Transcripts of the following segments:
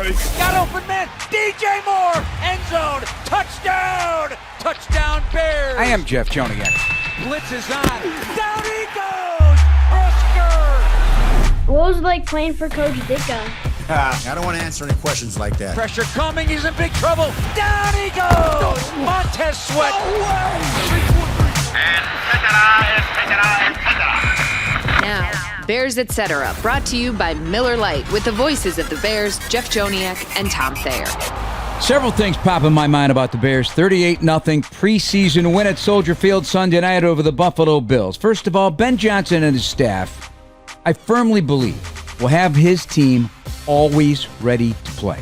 ready? Got open man. DJ Moore. End zone. Touchdown. Touchdown Bears. I am Jeff Joniak. Blitz is on. Down he goes. Brisker. What was it like playing for Coach Ditka? I don't want to answer any questions like that. Pressure coming. He's in big trouble. Down he goes. Montez Sweat. And Now, Bears Etc. brought to you by Miller Lite with the voices of the Bears, Jeff Joniak and Tom Thayer. Several things pop in my mind about the Bears. 38-0 preseason win at Soldier Field Sunday night over the Buffalo Bills. First of all, Ben Johnson and his staff, I firmly believe, will have his team always ready to play.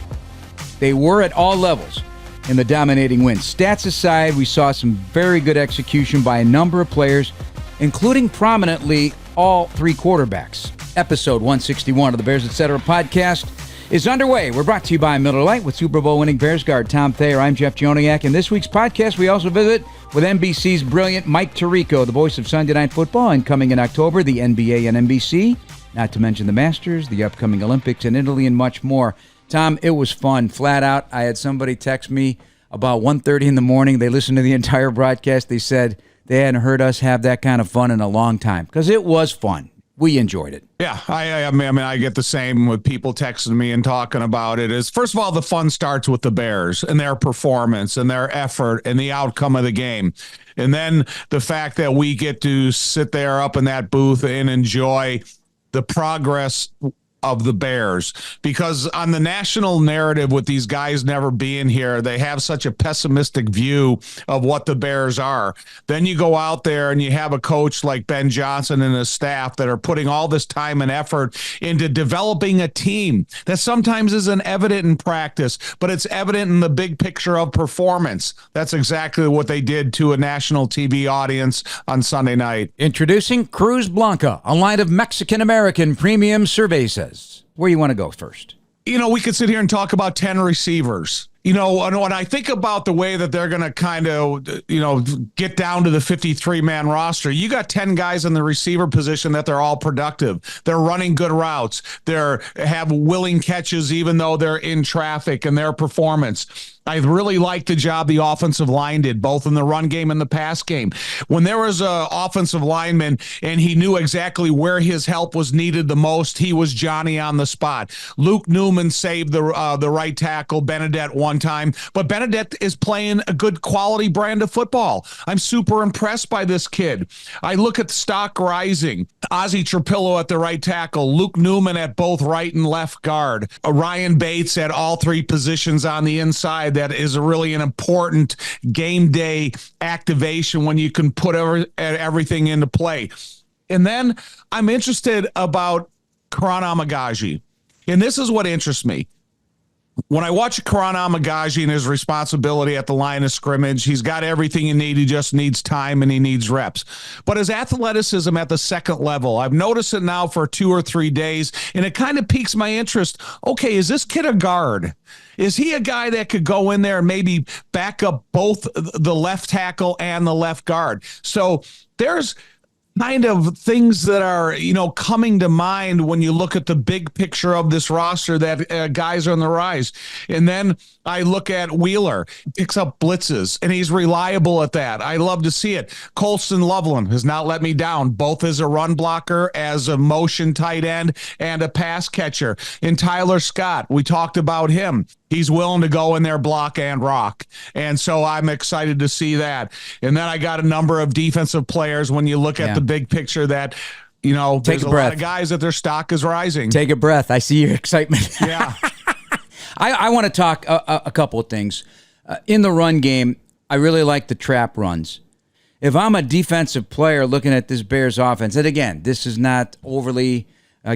They were at all levels in the dominating win. Stats aside, we saw some very good execution by a number of players, including prominently all three quarterbacks. Episode 161 of the Bears Etc. podcast is underway. We're brought to you by Miller Lite with Super Bowl winning Bears guard Tom Thayer. I'm Jeff Joniak. In this week's podcast, we also visit with NBC's brilliant Mike Tirico, the voice of Sunday Night Football, and coming in October, the NBA and NBC, not to mention the Masters, the upcoming Olympics in Italy, and much more. Tom, it was fun, flat out. I had somebody text me about 1:30 in the morning. They listened to the entire broadcast. They said they hadn't heard us have that kind of fun in a long time because it was fun. We enjoyed it. Yeah, I mean, I get the same with people texting me and talking about it. Is first of all, the fun starts with the Bears and their performance and their effort and the outcome of the game. And then the fact that we get to sit there up in that booth and enjoy the progress of the Bears, because on the national narrative with these guys never being here, they have such a pessimistic view of what the Bears are. Then you go out there and you have a coach like Ben Johnson and his staff that are putting all this time and effort into developing a team that sometimes isn't evident in practice, but it's evident in the big picture of performance. That's exactly what they did to a national TV audience on Sunday night. Introducing Cruz Blanca, a line of Mexican-American premium cervezas. Where you want to go first? You know, we could sit here and talk about 10 receivers. You know, and when I think about the way that they're going to kind of, get down to the 53-man roster, you got 10 guys in the receiver position that they're all productive. They're running good routes. They have willing catches even though they're in traffic, and their performance. I really like the job the offensive line did, both in the run game and the pass game. When there was an offensive lineman and he knew exactly where his help was needed the most, he was Johnny on the spot. Luke Newman saved the right tackle, Benedette, one time, but Benedette is playing a good quality brand of football. I'm super impressed by this kid. I look at stock rising. Ozzie Trapillo at the right tackle, Luke Newman at both right and left guard, Ryan Bates at all three positions on the inside. That is really an important game day activation when you can put everything into play. And then I'm interested about Karan Amagaji. And this is what interests me. When I watch Karan Amagaji and his responsibility at the line of scrimmage, he's got everything you need. He just needs time and he needs reps. But his athleticism at the second level, I've noticed it now for 2 or 3 days, and it kind of piques my interest. Okay, is this kid a guard? Is he a guy that could go in there and maybe back up both the left tackle and the left guard? So there's kind of things that are, coming to mind when you look at the big picture of this roster that guys are on the rise. And then I look at Wheeler, picks up blitzes, and he's reliable at that. I love to see it. Colston Loveland has not let me down, both as a run blocker, as a motion tight end, and a pass catcher. And Tyler Scott, we talked about him. He's willing to go in there, block and rock. And so I'm excited to see that. And then I got a number of defensive players when you look at the big picture that, there's a lot of guys that their stock is rising. Take a breath. I see your excitement. Yeah. I want to talk a couple of things. In the run game, I really like the trap runs. If I'm a defensive player looking at this Bears offense, and again, this is not overly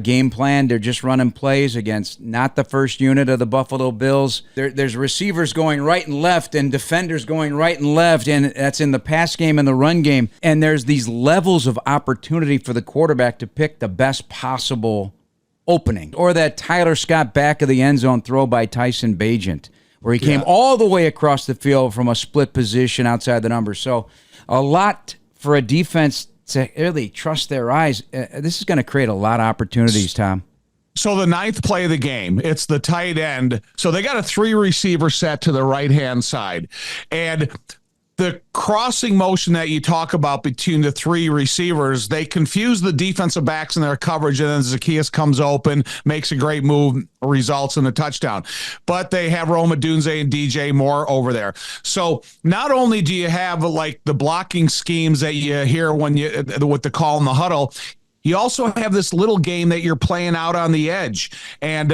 game plan. They're just running plays against not the first unit of the Buffalo Bills. There's receivers going right and left and defenders going right and left, and that's in the pass game and the run game. And there's these levels of opportunity for the quarterback to pick the best possible opening. Or that Tyler Scott back of the end zone throw by Tyson Bagent, where he came all the way across the field from a split position outside the numbers. So a lot for a defense to really trust their eyes. This is going to create a lot of opportunities, Tom. So the ninth play of the game, it's the tight end. So they got a 3-receiver set to the right-hand side. And the crossing motion that you talk about between the 3 receivers, they confuse the defensive backs in their coverage, and then Zaccheaus comes open, makes a great move, results in a touchdown. But they have Roma Dunze and DJ Moore over there. So not only do you have like the blocking schemes that you hear when you with the call in the huddle, you also have this little game that you're playing out on the edge. And,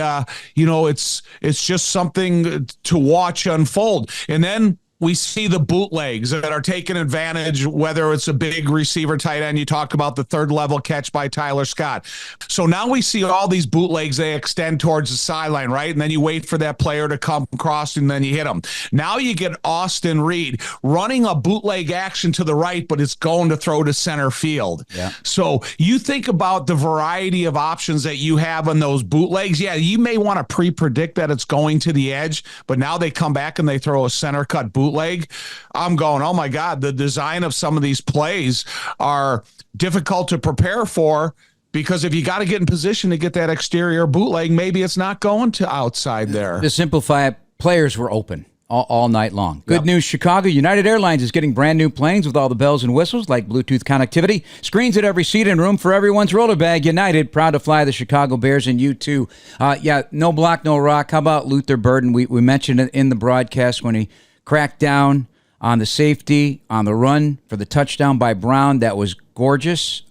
it's just something to watch unfold. And then we see the bootlegs that are taking advantage, whether it's a big receiver tight end. You talked about the 3rd-level catch by Tyler Scott. So now we see all these bootlegs, they extend towards the sideline, right? And then you wait for that player to come across, and then you hit them. Now you get Austin Reed running a bootleg action to the right, but it's going to throw to center field. Yeah. So you think about the variety of options that you have on those bootlegs. Yeah, you may want to pre-predict that it's going to the edge, but now they come back and they throw a center cut bootleg. I'm going, oh my God, the design of some of these plays are difficult to prepare for, because if you got to get in position to get that exterior bootleg, maybe it's not going to outside there. To simplify it, players were open all night long. Good news, Chicago. United Airlines is getting brand new planes with all the bells and whistles like Bluetooth connectivity, screens at every seat, and room for everyone's roller bag. United, proud to fly the Chicago Bears, and you too. No block, no rock. How about Luther Burden? We mentioned it in the broadcast when he cracked down on the safety, on the run for the touchdown by Brown. That was gorgeous.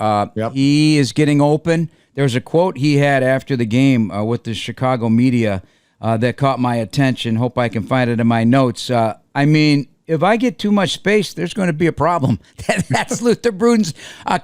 He is getting open. There's a quote he had after the game with the Chicago media that caught my attention. Hope I can find it in my notes. If I get too much space, there's going to be a problem. That's Luther Burden's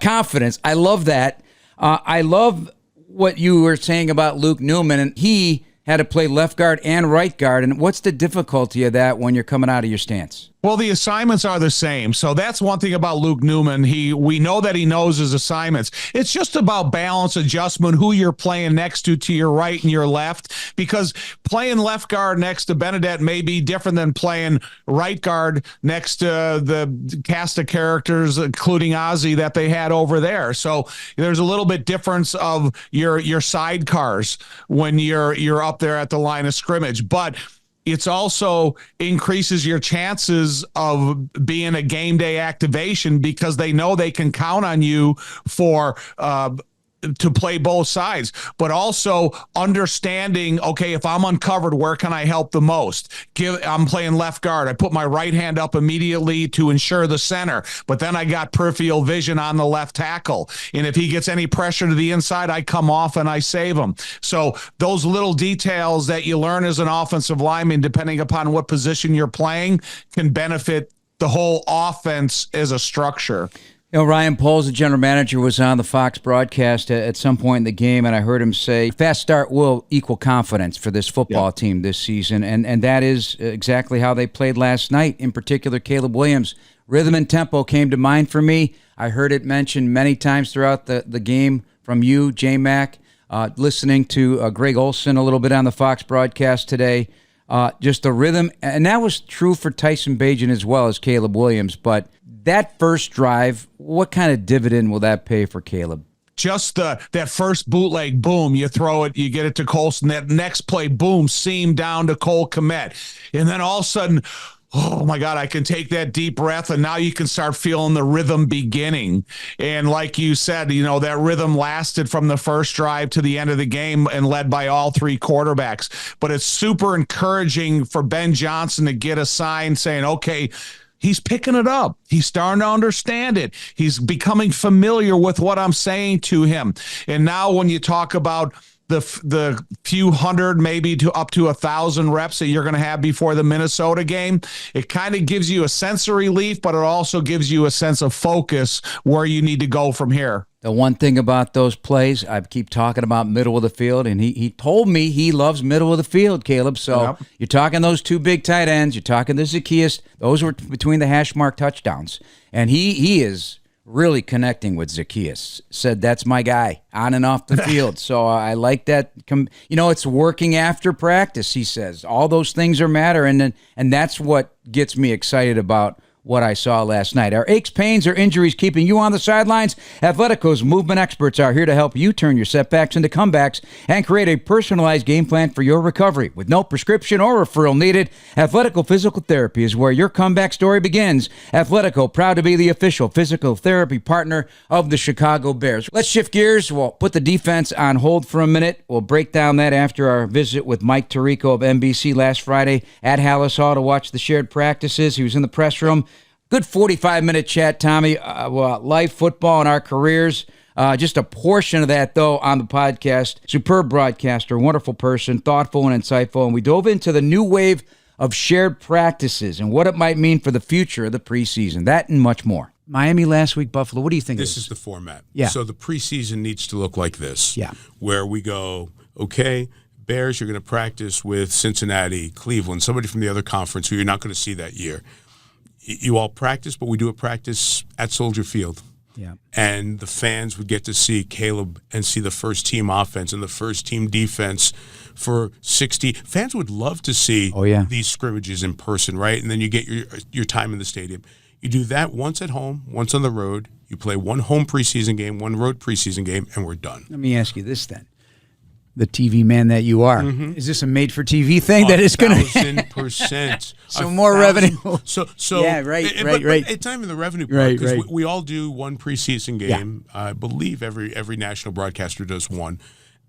confidence. I love that. I love what you were saying about Luke Newman, and he had to play left guard and right guard. And what's the difficulty of that when you're coming out of your stance? Well, the assignments are the same. So that's one thing about Luke Newman. We know that he knows his assignments. It's just about balance adjustment, who you're playing next to your right and your left, because playing left guard next to Benedette may be different than playing right guard next to the cast of characters, including Ozzy, that they had over there. So there's a little bit difference of your sidecars when you're up there at the line of scrimmage. But it's also increases your chances of being a game day activation, because they know they can count on you for to play both sides, but also understanding, okay, if I'm uncovered, where can I help the most? I'm playing left guard. I put my right hand up immediately to ensure the center, but then I got peripheral vision on the left tackle. And if he gets any pressure to the inside, I come off and I save him. So those little details that you learn as an offensive lineman, depending upon what position you're playing, can benefit the whole offense as a structure. Ryan Poles, the general manager, was on the Fox broadcast at some point in the game, and I heard him say, fast start will equal confidence for this football team this season, and that is exactly how they played last night. In particular, Caleb Williams. Rhythm and tempo came to mind for me. I heard it mentioned many times throughout the game from you, J-Mac, listening to Greg Olson a little bit on the Fox broadcast today. Just the rhythm, and that was true for Tyson Bagent as well as Caleb Williams, but that first drive, what kind of dividend will that pay for Caleb? Just that first bootleg, boom, you throw it, you get it to Colson. That next play, boom, seam down to Cole Kmet. And then all of a sudden, oh my God, I can take that deep breath, and now you can start feeling the rhythm beginning. And like you said, that rhythm lasted from the first drive to the end of the game and led by all 3 quarterbacks. But it's super encouraging for Ben Johnson to get a sign saying, okay, he's picking it up. He's starting to understand it. He's becoming familiar with what I'm saying to him. And now when you talk about the few hundred, maybe to up to 1,000 reps that you're going to have before the Minnesota game, it kind of gives you a sense of relief, but it also gives you a sense of focus where you need to go from here. The one thing about those plays, I keep talking about middle of the field, and he told me he loves middle of the field, Caleb. So You're talking those 2 big tight ends. You're talking the Zaccheaus. Those were between the hash mark touchdowns. And he is really connecting with Zaccheaus. Said, that's my guy on and off the field. So I like that. It's working after practice, he says. All those things are matter, and that's what gets me excited about what I saw last night. Are aches, pains, or injuries keeping you on the sidelines? Athletico's movement experts are here to help you turn your setbacks into comebacks and create a personalized game plan for your recovery. With no prescription or referral needed, Athletico Physical Therapy is where your comeback story begins. Athletico, proud to be the official physical therapy partner of the Chicago Bears. Let's shift gears. We'll put the defense on hold for a minute. We'll break down that after our visit with Mike Tirico of NBC last Friday at Hallis Hall to watch the shared practices. He was in the press room. Good 45-minute chat, Tommy. Life, football, and our careers. Just a portion of that, though, on the podcast. Superb broadcaster, wonderful person, thoughtful and insightful. And we dove into the new wave of shared practices and what it might mean for the future of the preseason. That and much more. Miami last week, Buffalo. What do you think? This is the format. Yeah. So the preseason needs to look like this. Yeah. Where we go, okay, Bears, you're going to practice with Cincinnati, Cleveland, somebody from the other conference who you're not going to see that year. You all practice, but we do a practice at Soldier Field. Yeah. And the fans would get to see Caleb and see the first team offense and the first team defense for 60. Fans would love to see these scrimmages in person, right? And then you get your time in the stadium. You do that once at home, once on the road. You play one home preseason game, one road preseason game, and we're done. Let me ask you this then. The TV man that you are. Is this a made-for-TV thing that is going to 1,000%. So more revenue. So yeah, right. But it's not even the revenue part because right. we all do one preseason game. I believe every national broadcaster does one,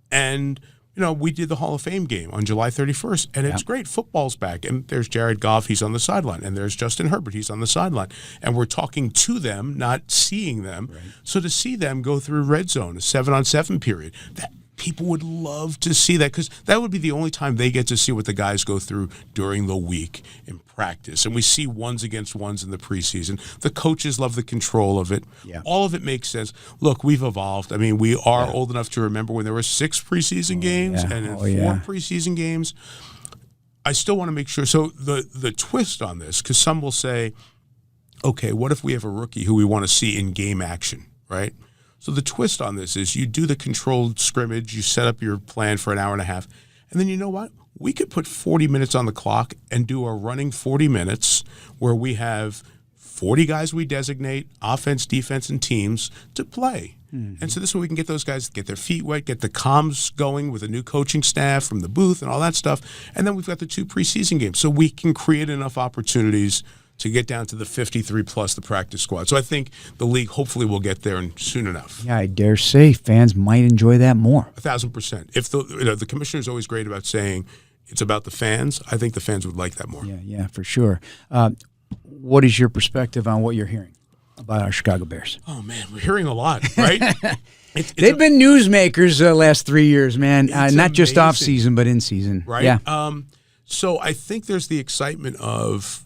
and we did the Hall of Fame game on July 31st, and it's great. Football's back, and there's Jared Goff, he's on the sideline, and there's Justin Herbert, he's on the sideline, and we're talking to them, not seeing them. Right. So to see them go through red zone, a 7-on-7 period, that. People would love to see that because that would be the only time they get to see what the guys go through during the week in practice. And we see ones against ones in the preseason. The coaches love the control of it. Yeah. All of it makes sense. Look, we've evolved. I mean, we are old enough to remember when there were 6 preseason games and then 4 preseason games. I still want to make sure. So the twist on this, because some will say, okay, what if we have a rookie who we want to see in game action, right? So the twist on this is you do the controlled scrimmage, you set up your plan for an hour and a half, and then you know what? We could put 40 minutes on the clock and do a running 40 minutes where we have 40 guys we designate, offense, defense, and teams, to play. Mm-hmm. And so this way we can get those guys, get their feet wet, get the comms going with a new coaching staff from the booth and all that stuff. And then we've got the 2 preseason games. So we can create enough opportunities to get down to the 53 plus the practice squad. So I think the league hopefully will get there soon enough. Yeah, I dare say fans might enjoy that more. 1,000%. If the commissioner is always great about saying it's about the fans, I think the fans would like that more. Yeah, for sure. What is your perspective on what you're hearing about our Chicago Bears? Oh man, we're hearing a lot, right? They've been newsmakers the last 3 years, man. Not amazing. Just off season, but in season. Right. Yeah. So I think there's the excitement of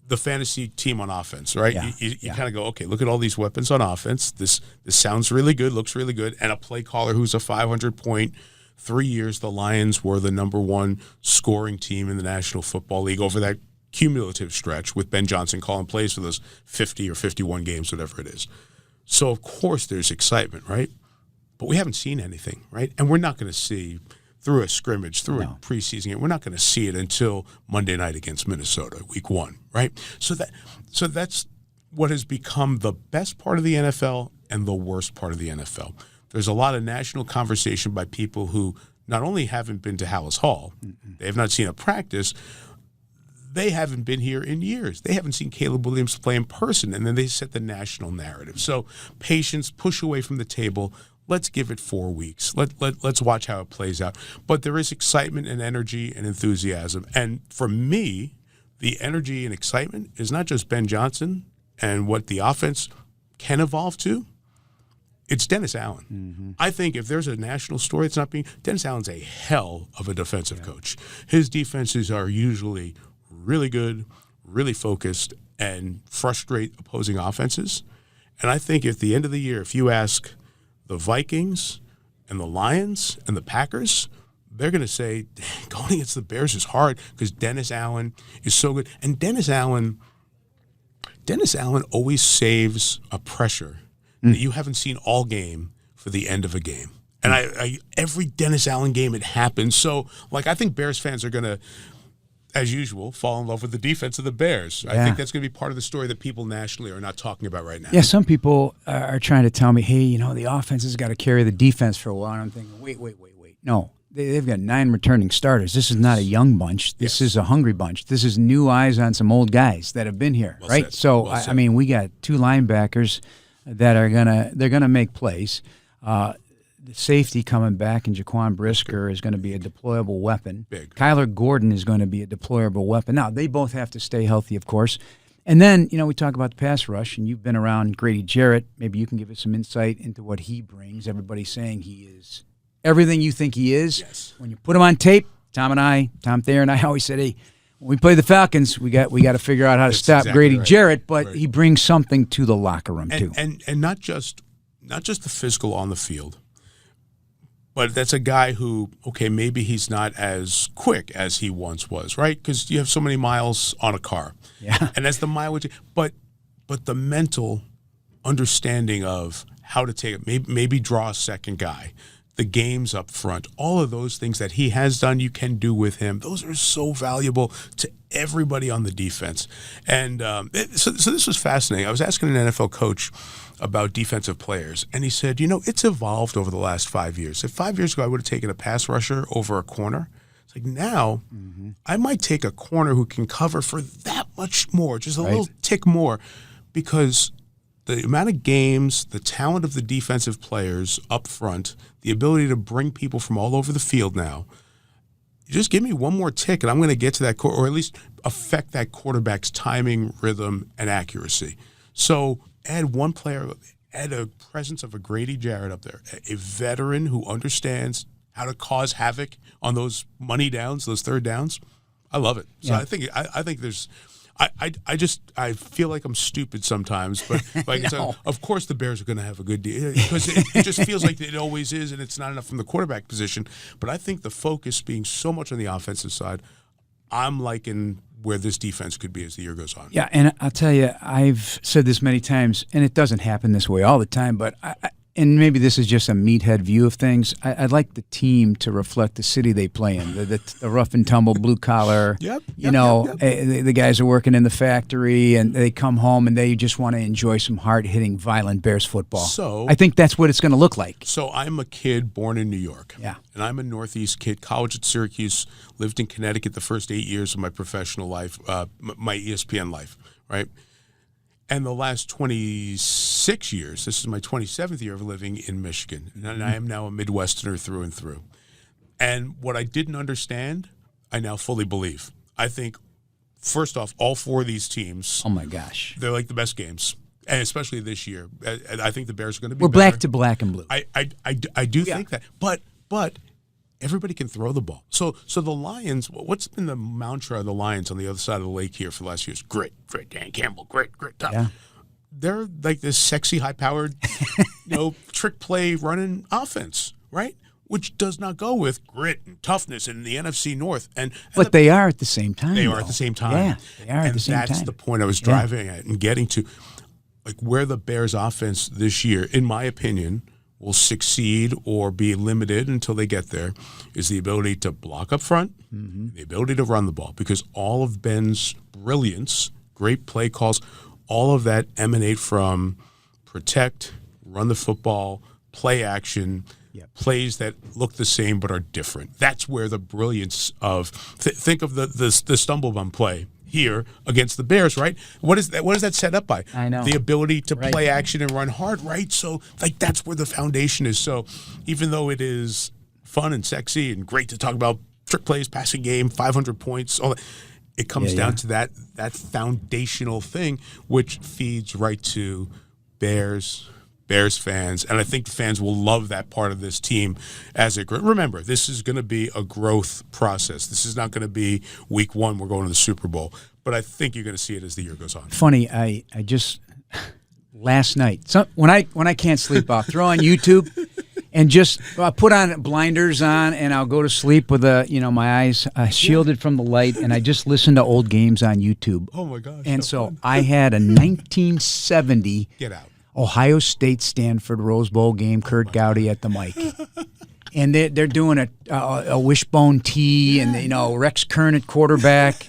the fantasy team on offense, right? Yeah. You kind of go, okay, look at all these weapons on offense. This sounds really good, looks really good, and a play caller who's a 500-point. 3 years, the Lions were the number 1 scoring team in the National Football League over that cumulative stretch with Ben Johnson calling plays for those 50 or 51 games, whatever it is. So, of course, there's excitement, right? But we haven't seen anything, right? And we're not going to see through a scrimmage, through a preseason game. We're not going to see it until Monday night against Minnesota, week 1, right? So that's what has become the best part of the NFL and the worst part of the NFL. There's a lot of national conversation by people who not only haven't been to Hallis Hall, they have not seen a practice, they haven't been here in years. They haven't seen Caleb Williams play in person, and then they set the national narrative. So patience, push away from the table. Let's give it 4 weeks. Let's watch how it plays out. But there is excitement and energy and enthusiasm. And for me, the energy and excitement is not just Ben Johnson and what the offense can evolve to. It's Dennis Allen. Mm-hmm. I think if there's a national story that's not being – Dennis Allen's a hell of a defensive coach. His defenses are usually really good, really focused, and frustrate opposing offenses. And I think at the end of the year, if you ask – the Vikings and the Lions and the Packers, they're going to say, going against the Bears is hard because Dennis Allen is so good. And Dennis Allen always saves a pressure that you haven't seen all game for the end of a game. And I every Dennis Allen game, it happens. So, I think Bears fans are going to as usual, fall in love with the defense of the Bears. I Yeah. think that's going to be part of the story that people nationally are not talking about right now. Yeah, some people are trying to tell me, hey, the offense has got to carry the defense for a while. And I'm thinking, wait. No, they've got 9 returning starters. This is not a young bunch. This is a hungry bunch. This is new eyes on some old guys that have been here, Well right? said. So, Well said. I mean, we got 2 linebackers that are they're gonna make plays. The safety coming back, and Jaquan Brisker is going to be a deployable weapon. Big. Kyler Gordon is going to be a deployable weapon. Now, they both have to stay healthy, of course. And then, we talk about the pass rush, and you've been around Grady Jarrett. Maybe you can give us some insight into what he brings. Everybody's saying he is everything you think he is. Yes. When you put him on tape, Tom Thayer and I always said, hey, when we play the Falcons, we got to figure out how to That's stop exactly Grady right. Jarrett, but Right. he brings something to the locker room, too. And not just the physical on the field, but that's a guy who, okay, maybe he's not as quick as he once was, right? Because you have so many miles on a car. Yeah. And as the mileage, but the mental understanding of how to take it, maybe draw a second guy, the games up front, all of those things that he has done, you can do with him. Those are so valuable to everybody on the defense. And so this was fascinating. I was asking an NFL coach about defensive players, and he said, it's evolved over the last 5 years. If 5 years ago I would have taken a pass rusher over a corner, it's like now I might take a corner who can cover for that much more, just a little tick more, because the amount of games, the talent of the defensive players up front, the ability to bring people from all over the field now, just give me one more tick and I'm going to get to that, or at least affect that quarterback's timing, rhythm, and accuracy. So add one player, add a presence of a Grady Jarrett up there, a veteran who understands how to cause havoc on those money downs, those third downs. I love it. So Yeah. I think there's – I feel like I'm stupid sometimes, but of course the Bears are going to have a good deal because it just feels like it always is, and it's not enough from the quarterback position. But I think the focus being so much on the offensive side, I'm liking where this defense could be as the year goes on. Yeah, and I'll tell you, I've said this many times, and it doesn't happen this way all the time, but and maybe this is just a meathead view of things. I'd like the team to reflect the city they play in, the rough and tumble, blue collar. Yep. The guys are working in the factory, and they come home and they just want to enjoy some hard-hitting, violent Bears football. So I think that's what it's going to look like. So I'm a kid born in New York. Yeah. And I'm a Northeast kid, college at Syracuse, lived in Connecticut the first 8 years of my professional life, my ESPN life, right? And the last 26 years, this is my 27th year of living in Michigan. And I am now a Midwesterner through and through. And what I didn't understand, I now fully believe. I think, first off, all 4 of these teams, Oh, my gosh. they're like the best games. And especially this year. And I think the Bears are going to be We're better. back to black and blue. I do think that. But everybody can throw the ball. So the Lions, what's been the mantra of the Lions on the other side of the lake here for the last few years? Grit, Dan Campbell, grit, tough. Yeah. They're like this sexy, high-powered, trick play running offense, right? Which does not go with grit and toughness in the NFC North. But they are at the same time. they are though. at the same time. Yeah, they are at the same time. And that's the point I was driving at and getting to. Like where the Bears offense this year, in my opinion, will succeed or be limited until they get there is the ability to block up front, the ability to run the ball. Because all of Ben's brilliance, great play calls, all of that emanate from protect, run the football, play action, plays that look the same but are different. That's where the brilliance of think of the stumble bump play here against the Bears, right? What is that set up by? I know. The ability to play action and run hard, right? So that's where the foundation is. So even though it is fun and sexy and great to talk about trick plays, passing game, 500 points, all that, it comes down to that foundational thing, which feeds right to Bears fans, and I think fans will love that part of this team as it grows. Remember, this is going to be a growth process. This is not going to be week 1, we're going to the Super Bowl, but I think you're going to see it as the year goes on. Funny, I just last night, when I can't sleep, I'll throw on YouTube and just put on blinders on, and I'll go to sleep with my eyes shielded from the light, and I just listen to old games on YouTube. Oh my gosh! And so I had a 1970 Get out. Ohio State Stanford Rose Bowl game, Kurt Gowdy at the mic. and they're doing a wishbone tee, and Rex Kern at quarterback,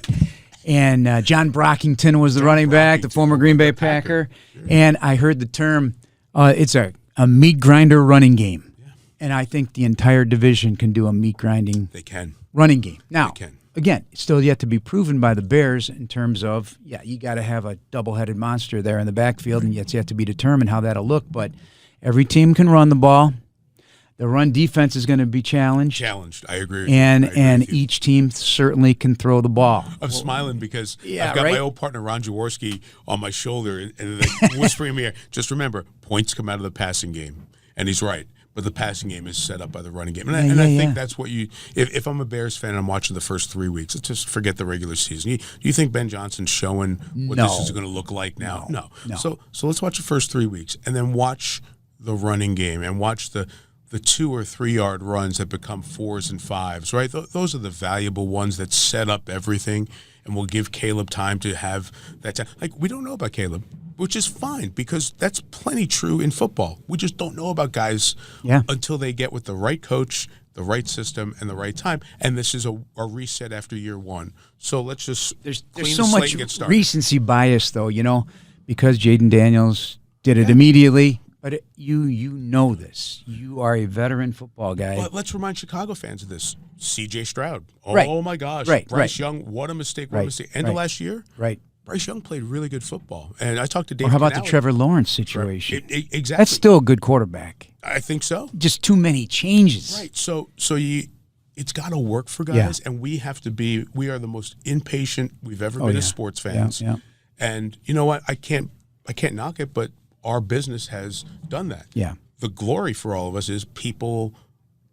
and John Brockington was the running back, the former Green Bay Packer, and I heard the term, it's a meat grinder running game, and I think the entire division can do a meat grinding. They can. Running game. Now, They can. again, it's still yet to be proven by the Bears in terms of, you got to have a double-headed monster there in the backfield, and it's yet to be determined how that'll look. But every team can run the ball. The run defense is going to be challenged. I agree with and you. I agree with you. each team certainly can throw the ball. I'm smiling because Yeah, I've got right? my old partner Ron Jaworski on my shoulder and they're whispering in my ear. Just remember, points come out of the passing game, and he's right. But the passing game is set up by the running game, and I think that's what you. If I'm a Bears fan and I'm watching the first 3 weeks, let's just forget the regular season. You think Ben Johnson's showing what this is going to look like now? No. So let's watch the first 3 weeks, and then watch the running game, and watch the 2 or 3 yard runs that become 4s and 5s. Right, those are the valuable ones that set up everything, and will give Caleb time to have that time. Like, we don't know about Caleb, which is fine because that's plenty true in football. We just don't know about guys until they get with the right coach, the right system, and the right time. And this is a reset after year one. So let's just There's clean so the slate much and get started. recency bias, though, because Jaden Daniels did it immediately. But you know this. You are a veteran football guy. But let's remind Chicago fans of this. C.J. Stroud. Oh, Right. my gosh. Right, Bryce right. Young, what a mistake, Right, End of right. last year, Right. Bryce Young played really good football. And I talked to Dave Or how about the Canale. Trevor Lawrence situation? Exactly. That's still a good quarterback. I think so. Just too many changes. Right. So it's got to work for guys, and we are the most impatient we've ever been as sports fans. Yeah. And you know what? I can't knock it, but our business has done that. Yeah. The glory for all of us is people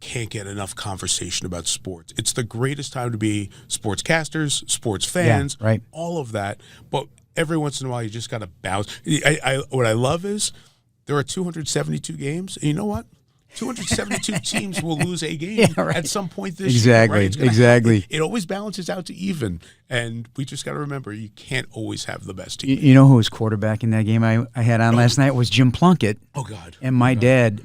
can't get enough conversation about sports. It's the greatest time to be sportscasters, sports fans, right. all of that. But every once in a while, you just got to bounce. What I love is there are 272 games, and you know what? 272 teams will lose a game at some point this year. Right? Exactly. It always balances out to even, and we just got to remember you can't always have the best team. You know who was quarterback in that game I had on last night was Jim Plunkett. Oh God! And my dad,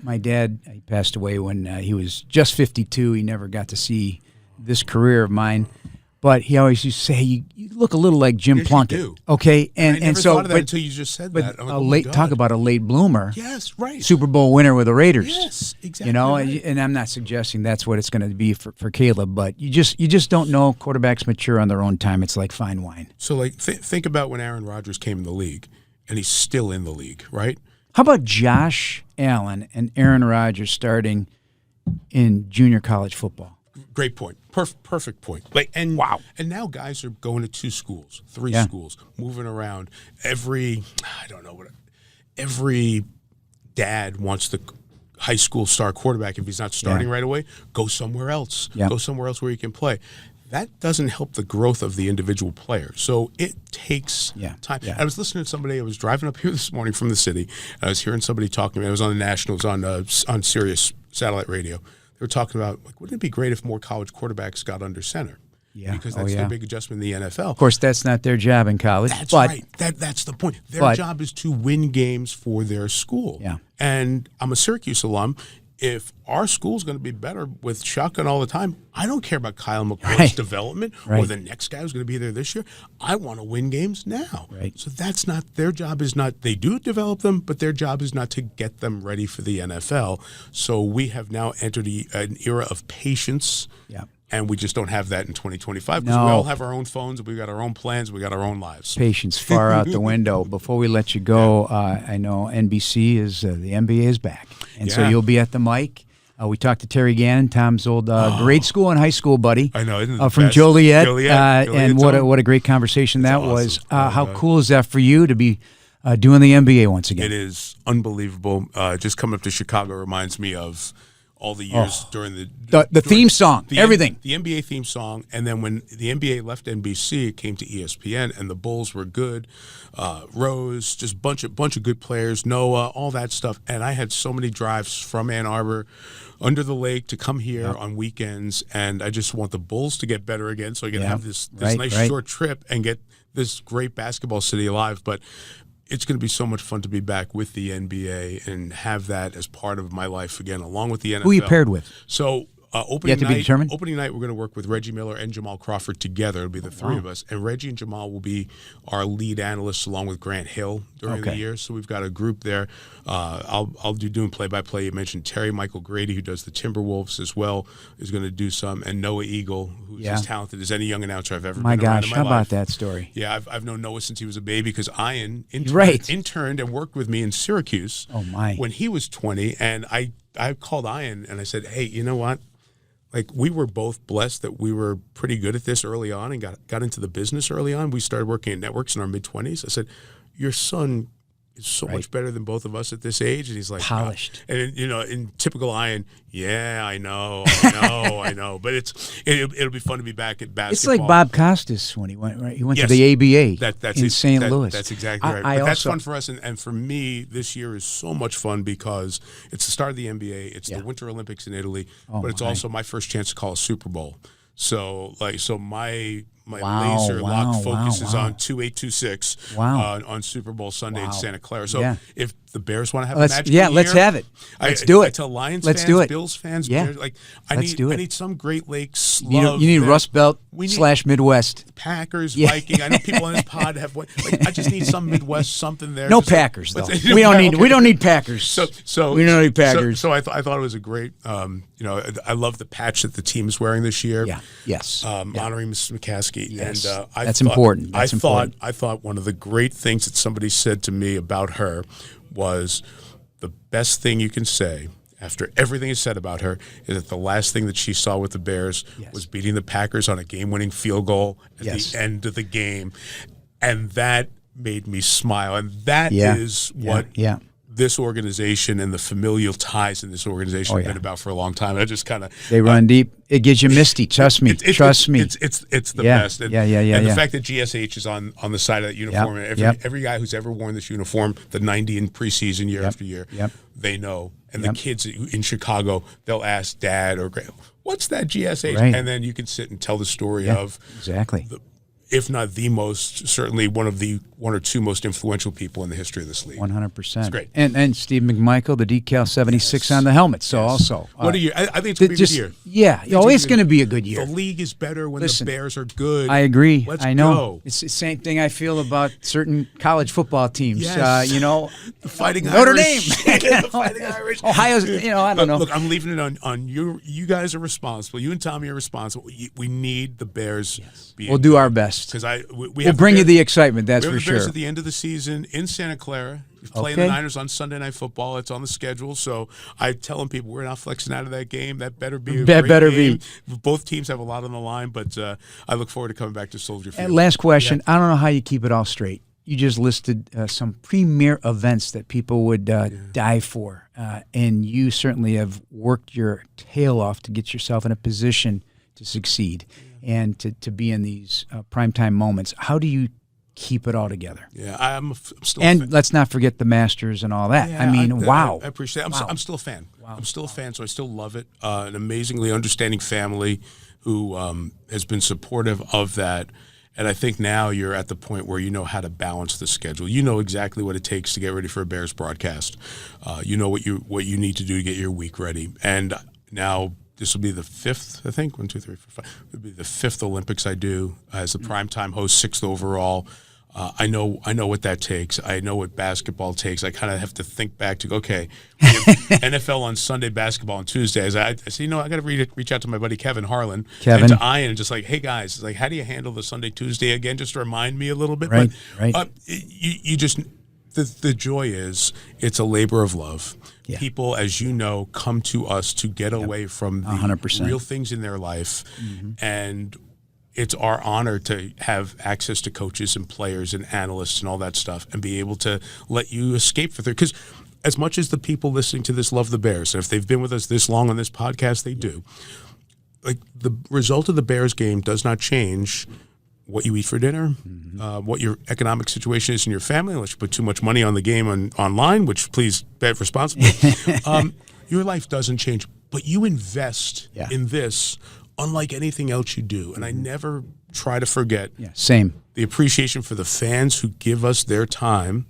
he passed away when he was just 52. He never got to see this career of mine. But he always used to say, "You look a little like Jim Plunkett." You do. Okay, I never and so thought of that until you just said that. But I'm like, oh my God. talk about a late bloomer. Yes, right. Super Bowl winner with the Raiders. Yes, exactly. Right. And I'm not suggesting that's what it's going to be for Caleb, but you just don't know. Quarterbacks mature on their own time. It's like fine wine. So, like, think about when Aaron Rodgers came in the league, and he's still in the league, right? How about Josh Allen and Aaron Rodgers starting in junior college football? Great point. Perfect point. Wow. And now guys are going to 2 schools, 3 schools, moving around. Every dad wants the high school star quarterback. If he's not starting right away, go somewhere else. Yeah. Go somewhere else where he can play. That doesn't help the growth of the individual player. So it takes time. Yeah. I was listening to somebody. I was driving up here this morning from the city, and I was hearing somebody talking. I was on the Nationals on Sirius satellite radio. They were talking about, like, wouldn't it be great if more college quarterbacks got under center? Yeah. Because that's the big adjustment in the NFL. Of course, that's not their job in college. That's right. That's the point. Their job is to win games for their school. Yeah. And I'm a Syracuse alum. If our school's going to be better with shotgun all the time, I don't care about Kyle McCord's development or the next guy who's going to be there this year. I want to win games now. Right. So that's not their job. They do develop them, but their job is not to get them ready for the NFL. So we have now entered an era of patience. Yeah. And we just don't have that in 2025 because we all have our own phones, we got our own plans, we got our own lives. Patience far out the window. Before we let you go, I know NBC is the NBA is back, and so you'll be at the mic. We talked to Terry Gannon, Tom's old grade school and high school buddy. I know, isn't it the from best? Joliet, Joliet, and what a great conversation that awesome. was. How cool is that for you to be doing the NBA once again? It is unbelievable. Just coming up to Chicago reminds me of all the years during the theme song, everything. The NBA theme song, and then when the NBA left NBC, it came to ESPN, and the Bulls were good. Rose, just bunch of good players. Noah, all that stuff. And I had so many drives from Ann Arbor under the lake to come here on weekends, and I just want the Bulls to get better again so I can have this nice short trip and get this great basketball city alive. But it's going to be so much fun to be back with the NBA and have that as part of my life again, along with the NFL. Who are you paired with? So Yet to be determined? Opening night, we're going to work with Reggie Miller and Jamal Crawford together. It'll be the three of us. And Reggie and Jamal will be our lead analysts along with Grant Hill during the year. So we've got a group there. I'll do doing play-by-play. You mentioned Terry Michael Grady, who does the Timberwolves as well, is going to do some. And Noah Eagle, who's as talented as any young announcer I've ever been around in my how life. about that story? Yeah, I've known Noah since he was a baby because Ian interned and worked with me in Syracuse when he was 20. And I called Ian and I said, hey, you know what? Like, we were both blessed that we were pretty good at this early on and got into the business early on. We started working at networks in our mid-20s. I said, your son is so much better than both of us at this age. And he's like, polished. And, in typical Ian, yeah, I know. But it'll be fun to be back at basketball. It's like Bob Costas when he went to the ABA in St. Louis. That's exactly right. But that's fun for us. And for me, this year is so much fun because it's the start of the NBA. It's the Winter Olympics in Italy. But it's also my first chance to call a Super Bowl. So my laser lock focus is on 2826 on Super Bowl Sunday in Santa Clara. So if the Bears want to have a match, let's have it. Let's do it. I tell Lions let's fans, do it. Bills fans, Bears, I need some Great Lakes love. You need Rust Belt / Midwest. Packers, Viking. I know people on this pod have one. I just need some Midwest something there. No Packers though. We don't need Packers. So we don't need Packers. So I thought it was a great. I love the patch that the team is wearing this year. Yeah. Yes. Honoring Mrs. McCaskey. Yes. And that's important. I thought one of the great things that somebody said to me about her was the best thing you can say after everything is said about her is that the last thing that she saw with the Bears was beating the Packers on a game-winning field goal at the end of the game. And that made me smile. And that is what this organization and the familial ties in this organization have been about for a long time. I just kind of they run deep. It gives you misty. Trust me. Trust me. It's the best. And, and the fact that GSH is on the side of that uniform, and every guy who's ever worn this uniform, the 90 in preseason year after year, they know. And the kids in Chicago, they'll ask Dad or Grandma, "What's that GSH?" Right. And then you can sit and tell the story of exactly. If not the most, certainly one or two most influential people in the history of this league. 100%. It's great. And Steve McMichael, the decal 76 on the helmet. So also. What a year. I think it's going to be a good year. Yeah. It's going to be a good year. The league is better when the Bears are good. I agree. Let's I know. go. It's the same thing I feel about certain college football teams. Yes. The Fighting Notre Irish. Dame. The Fighting Irish. Ohio's, I don't know. Look, I'm leaving it on you. You guys are responsible. You and Tommy are responsible. We need the Bears. Yes. We'll do our best. Because we'll bring you the excitement, that's for sure. We have the Bears at the end of the season in Santa Clara. Playing the Niners on Sunday Night Football. It's on the schedule. So I tell them people we're not flexing out of that game. That better be a great game. Both teams have a lot on the line, but I look forward to coming back to Soldier Field. And last question. I don't know how you keep it all straight. You just listed some premier events that people would die for, and you certainly have worked your tail off to get yourself in a position to succeed and to be in these primetime moments. How do you keep it all together? Yeah, I'm still and let's not forget the Masters and all that. Yeah, wow. I appreciate it. I'm still a fan. Wow. I'm still a fan, so I still love it. An amazingly understanding family who has been supportive of that. And I think now you're at the point where you know how to balance the schedule. You know exactly what it takes to get ready for a Bears broadcast. You know what you need to do to get your week ready. And now this will be the fifth, I think. 1, 2, 3, 4, 5. It'll be the fifth Olympics I do as a primetime host, 6th overall. I know what that takes. I know what basketball takes. I kind of have to think back to go, okay, we have NFL on Sunday, basketball on Tuesday. I say, I got to reach out to my buddy Kevin Harlan and to Ian and just like, hey guys, like, how do you handle the Sunday, Tuesday again? Just to remind me a little bit. Right. You just the joy is it's a labor of love. Yeah. People, as you know, come to us to get away from the 100%. real things in their life, and it's our honor to have access to coaches and players and analysts and all that stuff and be able to let you escape for because as much as the people listening to this love the Bears, and if they've been with us this long on this podcast, they do. Like the result of the Bears game does not change what you eat for dinner, what your economic situation is in your family, unless you put too much money on the game online, which please bet responsibly. Your life doesn't change, but you invest in this unlike anything else you do. And I never try to forget same the appreciation for the fans who give us their time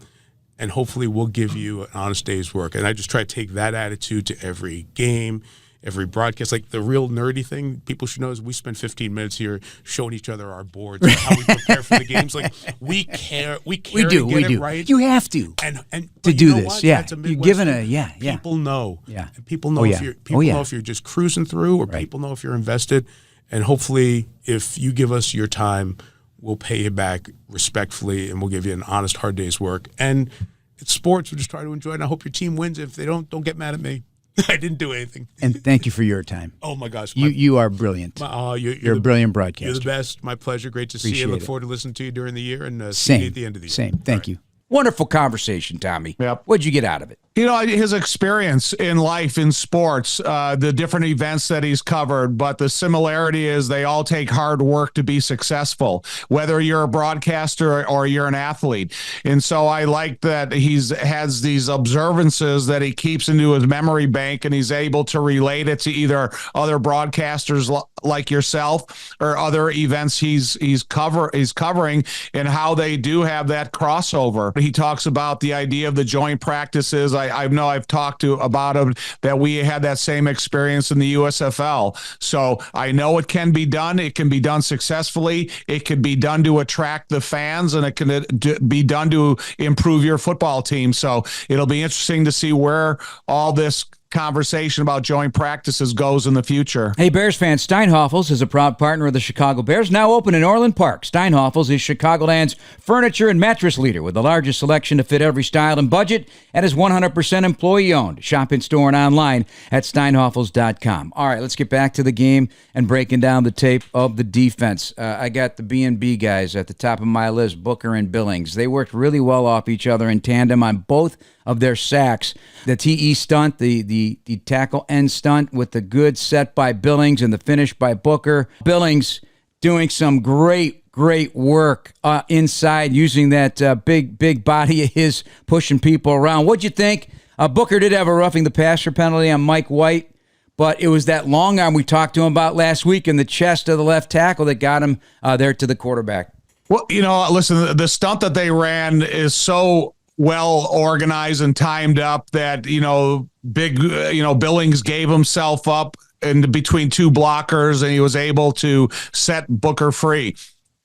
and hopefully we'll give you an honest day's work. And I just try to take that attitude to every game, every broadcast. Like the real nerdy thing people should know is we spend 15 minutes here showing each other our boards and how we prepare for the games. Like we care We to do. get it right. You have to. And To but do you know this, what? yeah. That's a You're Midwest given thing. yeah. People know. Yeah. And people know Oh, if yeah. you're people Oh, yeah. know if you're just cruising through, or Right. people know if you're invested. And hopefully, if you give us your time, we'll pay you back respectfully, and we'll give you an honest, hard day's work. And it's sports. We just try to enjoy it. And I hope your team wins. If they don't get mad at me. I didn't do anything. And thank you for your time. Oh my gosh, You are brilliant. you're a brilliant broadcaster. You're the best. My pleasure. Great to see Appreciate you. Look it. forward to listening to you during the year, and see you Same. at the end of the year. Same. Thank you. Wonderful conversation, Tommy. Yep. What'd you get out of it? You know, his experience in life, in sports, the different events that he's covered, but the similarity is they all take hard work to be successful, whether you're a broadcaster or you're an athlete. And so I like that has these observances that he keeps into his memory bank, and he's able to relate it to either other broadcasters like yourself or other events he's covering, and how they do have that crossover. He talks about the idea of the joint practices. I know I've talked about it, that we had that same experience in the USFL. So I know it can be done. It can be done successfully. It can be done to attract the fans, and it can be done to improve your football team. So it'll be interesting to see where all this conversation about joint practices goes in the future. Hey, Bears fans, Steinhoffels is a proud partner of the Chicago Bears, now open in Orland Park. Steinhoffels is Chicagoland's furniture and mattress leader with the largest selection to fit every style and budget, and is 100% employee-owned. Shop in store and online at steinhoffels.com. All right, let's get back to the game and breaking down the tape of the defense. I got the B&B guys at the top of my list, Booker and Billings. They worked really well off each other in tandem on both of their sacks. The TE stunt, the tackle end stunt with the good set by Billings and the finish by Booker. Billings doing some great work inside, using that big body of his, pushing people around. What'd you think? Booker did have a roughing the passer penalty on Mike White, but it was that long arm we talked to him about last week in the chest of the left tackle that got him there to the quarterback. Well, listen, the stunt that they ran is so well organized and timed up that, Billings gave himself up in between two blockers, and he was able to set Booker free.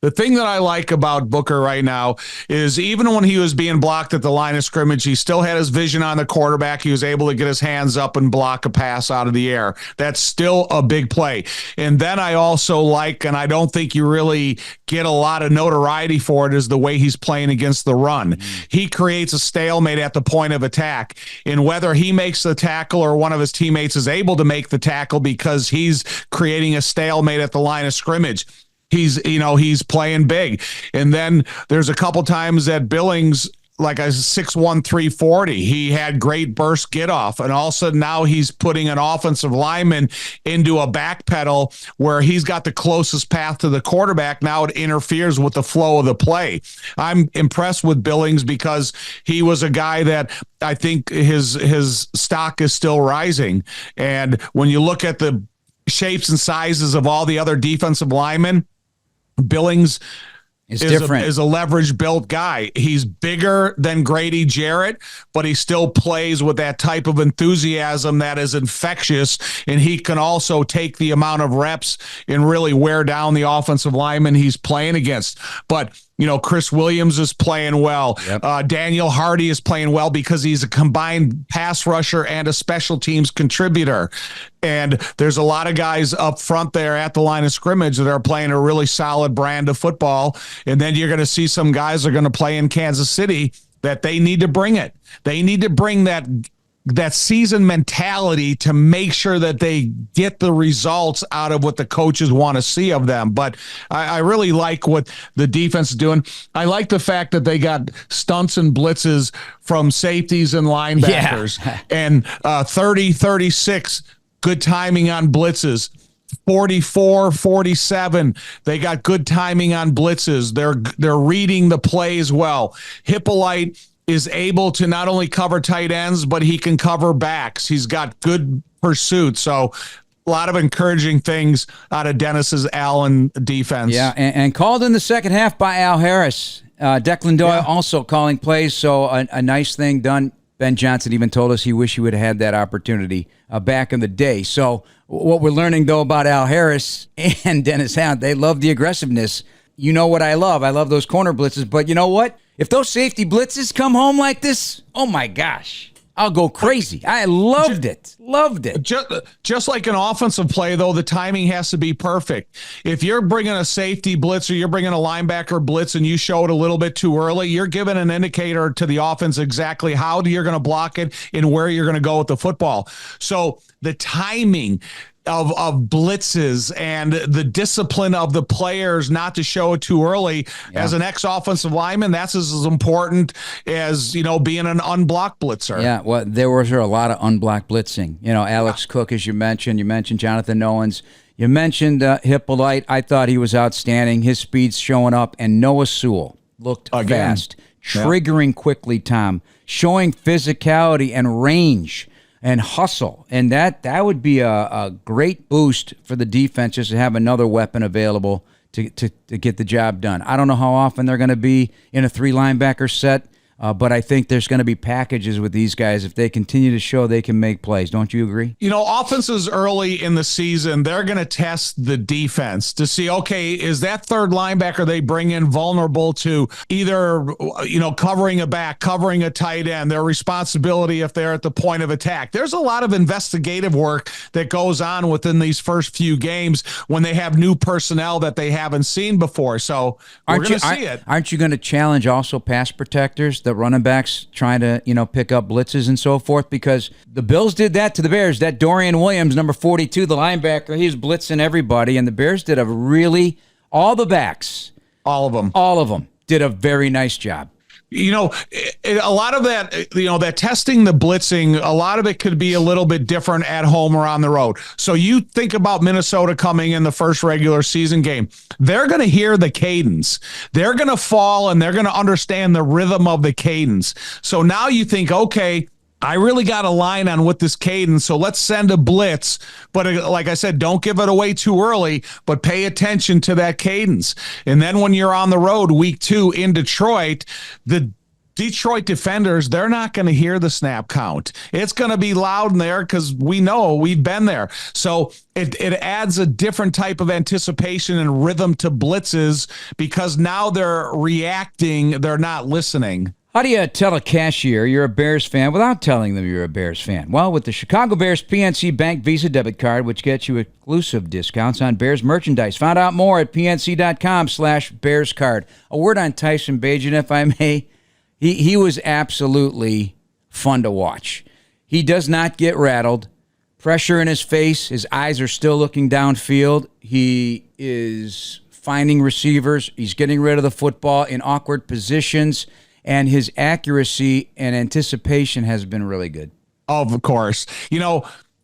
The thing that I like about Booker right now is even when he was being blocked at the line of scrimmage, he still had his vision on the quarterback. He was able to get his hands up and block a pass out of the air. That's still a big play. And then I also like, and I don't think you really get a lot of notoriety for it, is the way he's playing against the run. He creates a stalemate at the point of attack. And whether he makes the tackle or one of his teammates is able to make the tackle because he's creating a stalemate at the line of scrimmage, he's playing big. And then there's a couple times that Billings, like a 6'1", 340, he had great burst get off. And all of a sudden now he's putting an offensive lineman into a back pedal where he's got the closest path to the quarterback. Now it interferes with the flow of the play. I'm impressed with Billings because he was a guy that I think his stock is still rising. And when you look at the shapes and sizes of all the other defensive linemen, Billings is a leverage built guy. He's bigger than Grady Jarrett, but he still plays with that type of enthusiasm that is infectious, and he can also take the amount of reps and really wear down the offensive lineman he's playing against. But Chris Williams is playing well. Yep. Daniel Hardy is playing well because he's a combined pass rusher and a special teams contributor. And there's a lot of guys up front there at the line of scrimmage that are playing a really solid brand of football. And then you're going to see some guys that are going to play in Kansas City that they need to bring it. They need to bring that season mentality to make sure that they get the results out of what the coaches want to see of them. But I really like what the defense is doing. I like the fact that they got stunts and blitzes from safeties and linebackers. Yeah. And 30-36, good timing on blitzes. 44-47, they got good timing on blitzes. They're reading the plays well. Hippolyte is able to not only cover tight ends, but he can cover backs. He's got good pursuit. So a lot of encouraging things out of Dennis's Allen defense. Yeah, and called in the second half by Al Harris. Declan Doyle also calling plays, so a nice thing done. Ben Johnson even told us he wished he would have had that opportunity back in the day. So what we're learning, though, about Al Harris and Dennis Hound, they love the aggressiveness. You know what I love. I love those corner blitzes. But you know what? If those safety blitzes come home like this, oh, my gosh. I'll go crazy. I loved it. Loved it. Just like an offensive play, though, the timing has to be perfect. If you're bringing a safety blitz or you're bringing a linebacker blitz and you show it a little bit too early, you're giving an indicator to the offense exactly how you're going to block it and where you're going to go with the football. So the timing of blitzes and the discipline of the players not to show it too early. As an ex-offensive lineman, that's as important as, being an unblocked blitzer. Yeah, well, there was a lot of unblocked blitzing. Alex Cook, as you mentioned Jonathan Owens, you mentioned Hippolyte. I thought he was outstanding. His speed's showing up, and Noah Sewell looked fast, triggering quickly, Tom, showing physicality and range and hustle, and that would be a great boost for the defense just to have another weapon available to get the job done. I don't know how often they're going to be in a 3-linebacker set, but I think there's going to be packages with these guys if they continue to show they can make plays. Don't you agree? Offenses early in the season, they're going to test the defense to see, okay, is that third linebacker they bring in vulnerable to either, covering a back, covering a tight end, their responsibility if they're at the point of attack. There's a lot of investigative work that goes on within these first few games when they have new personnel that they haven't seen before. So we're going to see it. Aren't you going to challenge also pass protectors, the running backs trying to, pick up blitzes and so forth? Because the Bills did that to the Bears. That Dorian Williams, number 42, the linebacker, he was blitzing everybody, and the Bears did all the backs. All of them did a very nice job. A lot of that, that testing the blitzing, a lot of it could be a little bit different at home or on the road. So you think about Minnesota coming in the first regular season game. They're going to hear the cadence. They're going to fall and they're going to understand the rhythm of the cadence. So now you think, okay, I really got a line on with this cadence, so let's send a blitz. But like I said, don't give it away too early, but pay attention to that cadence. And then when you're on the road week 2 in Detroit, the Detroit defenders, they're not going to hear the snap count. It's going to be loud in there because we know we've been there. So it adds a different type of anticipation and rhythm to blitzes because now they're reacting, they're not listening. How do you tell a cashier you're a Bears fan without telling them you're a Bears fan? Well, with the Chicago Bears PNC Bank Visa debit card, which gets you exclusive discounts on Bears merchandise. Find out more at pnc.com/BearsCard. A word on Tyson Bagent, if I may. He was absolutely fun to watch. He does not get rattled. Pressure in his face. His eyes are still looking downfield. He is finding receivers. He's getting rid of the football in awkward positions. And his accuracy and anticipation has been really good. Of course.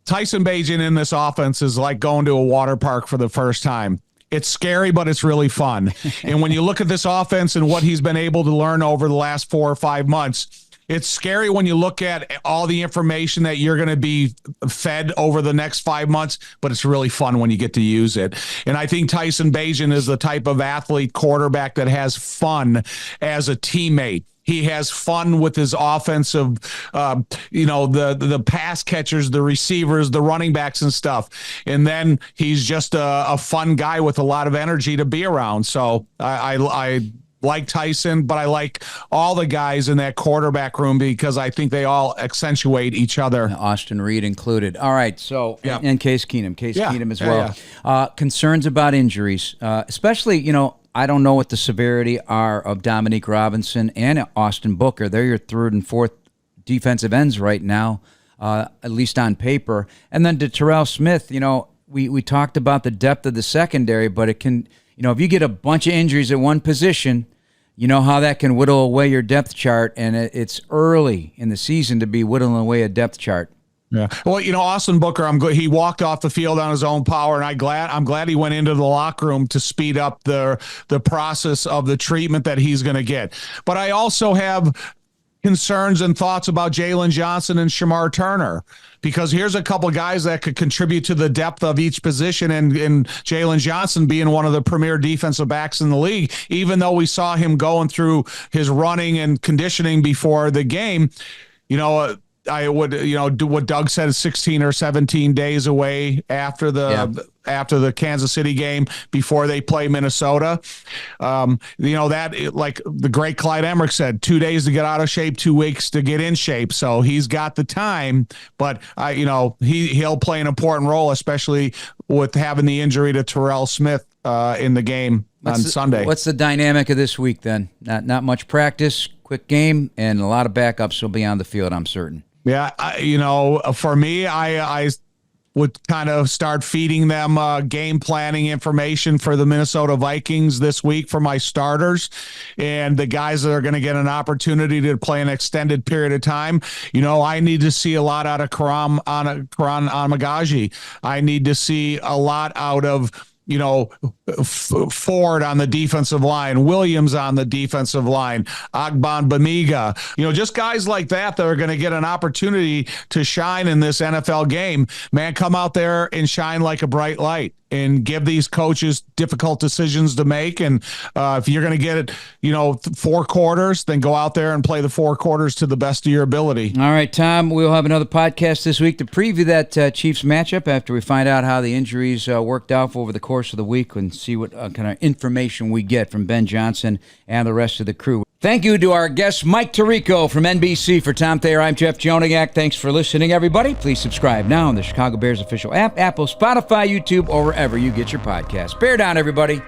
Tyson Bagent in this offense is like going to a water park for the first time. It's scary, but it's really fun. And when you look at this offense and what he's been able to learn over the last 4 or 5 months, it's scary when you look at all the information that you're going to be fed over the next 5 months, but it's really fun when you get to use it. And I think Tyson Bagent is the type of athlete quarterback that has fun as a teammate. He has fun with his offensive, the pass catchers, the receivers, the running backs and stuff. And then he's just a fun guy with a lot of energy to be around. So I like Tyson, but I like all the guys in that quarterback room because I think they all accentuate each other. Austin Reed included. All right, so and Case Keenum. Keenum as well. Yeah. Concerns about injuries, especially, I don't know what the severity are of Dominique Robinson and Austin Booker. They're your third and fourth defensive ends right now, at least on paper. And then to Terrell Smith, we talked about the depth of the secondary, but it can, if you get a bunch of injuries at one position, you know how that can whittle away your depth chart, and it's early in the season to be whittling away a depth chart. Yeah. Well, Austin Booker, he walked off the field on his own power, and I'm glad he went into the locker room to speed up the process of the treatment that he's going to get. But I also have concerns and thoughts about Jalen Johnson and Shamar Turner, because here's a couple guys that could contribute to the depth of each position, and Jalen Johnson being one of the premier defensive backs in the league, even though we saw him going through his running and conditioning before the game. I would, do what Doug said, 16 or 17 days away after the Kansas City game before they play Minnesota. That, like the great Clyde Emmerich said, 2 days to get out of shape, 2 weeks to get in shape. So he's got the time, but he'll play an important role, especially with having the injury to Terrell Smith in the game on Sunday. What's the dynamic of this week then? Not much practice, quick game, and a lot of backups will be on the field, I'm certain. Yeah, for me, I would kind of start feeding them game planning information for the Minnesota Vikings this week for my starters and the guys that are going to get an opportunity to play an extended period of time. I need to see a lot out of Karan Amagaji. I need to see a lot out of Ford on the defensive line, Williams on the defensive line, Agban Bamiga, just guys like that are going to get an opportunity to shine in this NFL game. Man, come out there and shine like a bright light and give these coaches difficult decisions to make. And if you're going to get it, 4 quarters, then go out there and play the 4 quarters to the best of your ability. All right, Tom, we'll have another podcast this week to preview that Chiefs matchup after we find out how the injuries worked out over the course of the week and see what kind of information we get from Ben Johnson and the rest of the crew. Thank you to our guest, Mike Tirico from NBC. For Tom Thayer, I'm Jeff Joniak. Thanks for listening, everybody. Please subscribe now on the Chicago Bears official app, Apple, Spotify, YouTube, or wherever you get your podcasts. Bear down, everybody.